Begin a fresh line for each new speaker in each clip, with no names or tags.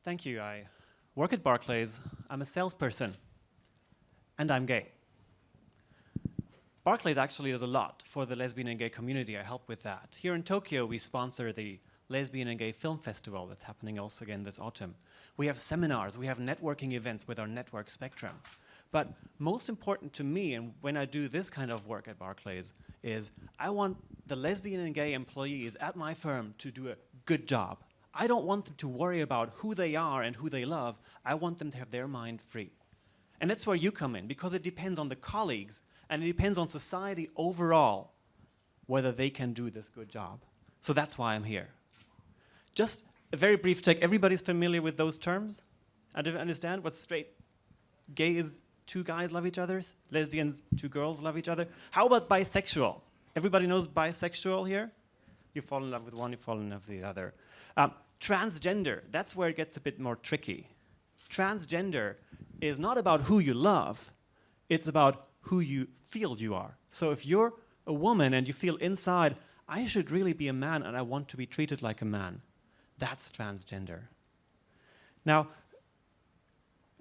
Thank you. I work at Barclays. I'm a salesperson, and I'm gay. Barclays actually does a lot for the lesbian and gay community. I help with that. Here in Tokyo, we sponsor the Lesbian and Gay Film Festival that's happening also again this autumn. We have seminars, we have networking events with our network spectrum. But most important to me, and when I do this kind of work at Barclays, is I want the lesbian and gay employees at my firm to do a good job. I don't want them to worry about who they are and who they love. I want them to have their mind free. And that's where you come in, because it depends on the colleagues and it depends on society overall whether they can do this good job. So that's why I'm here. Just a very brief check. Everybody's familiar with those terms? I don't understand what's straight. Gay is two guys love each other. Lesbians, two girls love each other. How about bisexual? Everybody knows bisexual here? You fall in love with one, you fall in love with the other. Transgender, that's where it gets a bit more tricky. Transgender is not about who you love, it's about who you feel you are. So if you're a woman and you feel inside, I should really be a man and I want to be treated like a man, that's transgender. Now,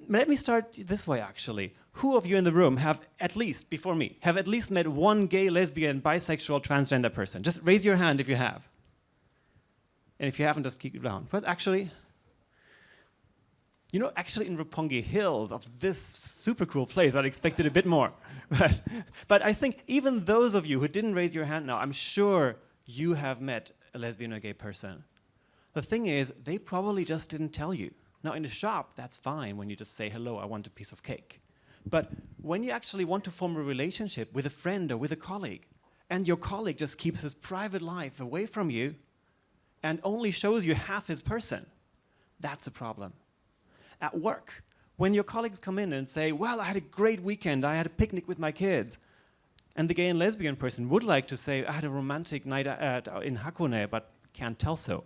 let me start this way actually. Who of you in the room have at least, before me, have at least met one gay, lesbian, bisexual, transgender person? Just raise your hand if you have. And if you haven't, just keep it down. But actually, you know, actually in Roppongi Hills of this super cool place, I'd expected a bit more. But I think even those of you who didn't raise your hand now, I'm sure you have met a lesbian or gay person. The thing is, they probably just didn't tell you. Now in a shop, that's fine when you just say, hello, I want a piece of cake. But when you actually want to form a relationship with a friend or with a colleague, and your colleague just keeps his private life away from you, and only shows you half his person, that's a problem. At work, when your colleagues come in and say, well, I had a great weekend, I had a picnic with my kids, and the gay and lesbian person would like to say, I had a romantic night in Hakone, but can't tell so.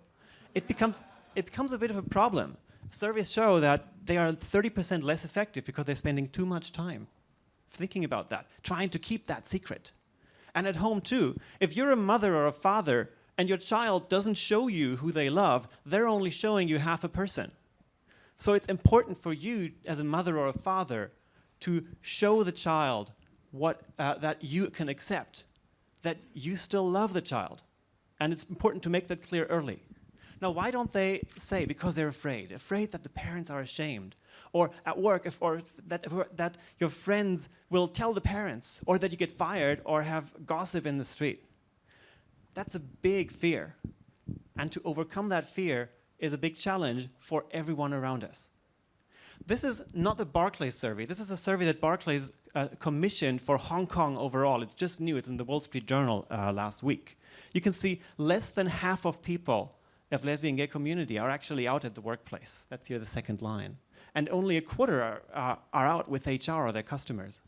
It becomes a bit of a problem. Surveys show that they are 30% less effective because they're spending too much time thinking about that, trying to keep that secret. And at home too, if you're a mother or a father and your child doesn't show you who they love, they're only showing you half a person. So it's important for you as a mother or a father to show the child what that you can accept, that you still love the child. And it's important to make that clear early. Now, why don't they say? Because they're afraid that the parents are ashamed, or at work, that your friends will tell the parents, or that you get fired, or have gossip in the street. That's a big fear. And to overcome that fear is a big challenge for everyone around us. This is not a Barclays survey. This is a survey that Barclays commissioned for Hong Kong overall. It's just new. It's in the Wall Street Journal last week. You can see less than half of people of lesbian gay community are actually out at the workplace. That's here the second line. And only a quarter are out with HR or their customers.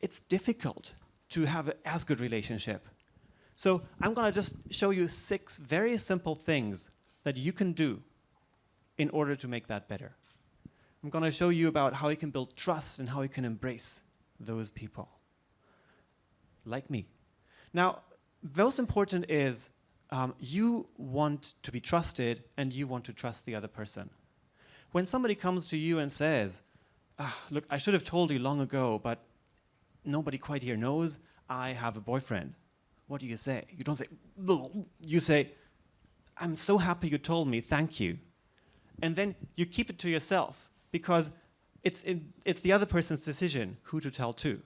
It's difficult to have an as good relationship. So I'm going to just show you 6 very simple things that you can do in order to make that better. I'm going to show you about how you can build trust and how you can embrace those people, like me. Now, most important is you want to be trusted and you want to trust the other person. When somebody comes to you and says, look, I should have told you long ago, but nobody quite here knows I have a boyfriend. What do you say? You don't say, "Bleh." You say, I'm so happy you told me, thank you. And then you keep it to yourself because it's the other person's decision who to tell to.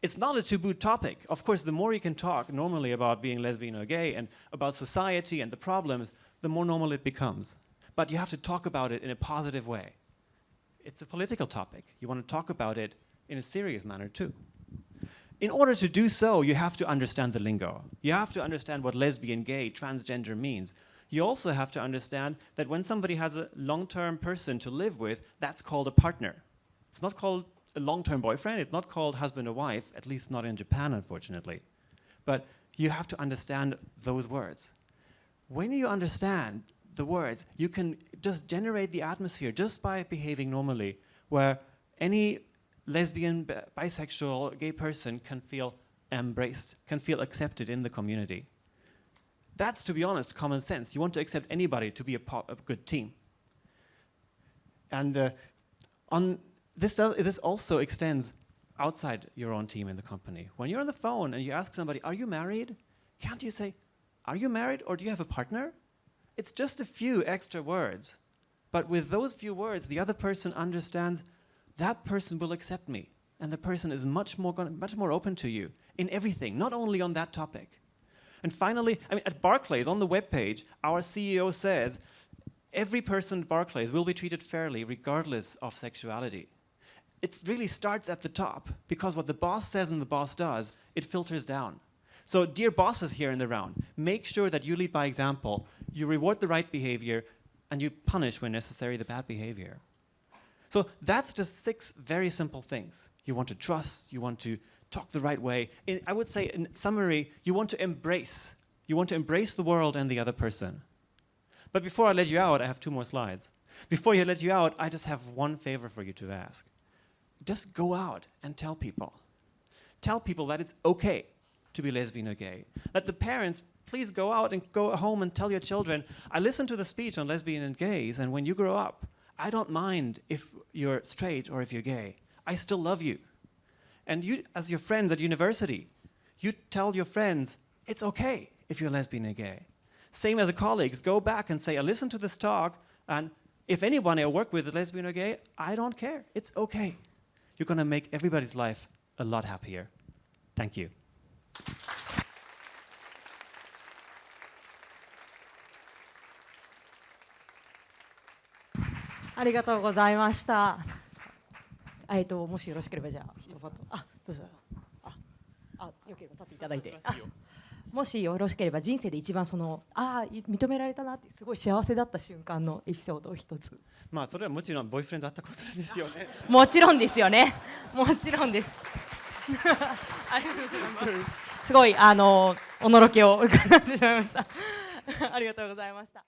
It's not a taboo topic. Of course, the more you can talk normally about being lesbian or gay and about society and the problems, the more normal it becomes. But you have to talk about it in a positive way. It's a political topic. You want to talk about it in a serious manner too. In order to do so, you have to understand the lingo. You have to understand what lesbian, gay, transgender means. You also have to understand that when somebody has a long-term person to live with, that's called a partner. It's not called a long-term boyfriend. It's not called husband or wife, at least not in Japan, unfortunately. But you have to understand those words. When you understand the words, you can just generate the atmosphere just by behaving normally, where any lesbian, bisexual, gay person can feel embraced, can feel accepted in the community. That's, to be honest, common sense. You want to accept anybody to be a good team. And this also extends outside your own team in the company. When you're on the phone and you ask somebody, "Are you married?" Can't you say, "Are you married or do you have a partner?" It's just a few extra words. But with those few words, the other person understands that person will accept me. And the person is much more open to you in everything, not only on that topic. And finally, at Barclays, on the webpage, our CEO says, every person at Barclays will be treated fairly regardless of sexuality. It really starts at the top, because what the boss says and the boss does, it filters down. So dear bosses here in the round, make sure that you lead by example, you reward the right behavior, and you punish when necessary the bad behavior. So that's just 6 very simple things. You want to trust, you want to talk the right way. I would say in summary, you want to embrace. You want to embrace the world and the other person. But before I let you out, I have 2 more slides. Before I let you out, I just have one favor for you to ask. Just go out and tell people. Tell people that it's okay to be lesbian or gay. Let the parents please go out and go home and tell your children, I listened to the speech on lesbian and gays, and when you grow up, I don't mind if you're straight or if you're gay. I still love you. And you, as your friends at university, you tell your friends, it's okay if you're lesbian or gay. Same as colleagues, go back and say, I listened to this talk, and if anyone I work with is lesbian or gay, I don't care. It's okay. You're going to make everybody's life a lot happier. Thank you.
ありがとうございました。もしよろしければじゃあ一言、どうぞ。よければ立っていただいて。もしよろしければ人生で一番認められたなってすごい幸せだった瞬間のエピソードを一つ。
まあそれはもちろんボーイフレンドだったことですよね。
もちろんですよね。もちろんです。ありがとうございます。すごいおのろけを伺ってしまいました。ありがとうございました。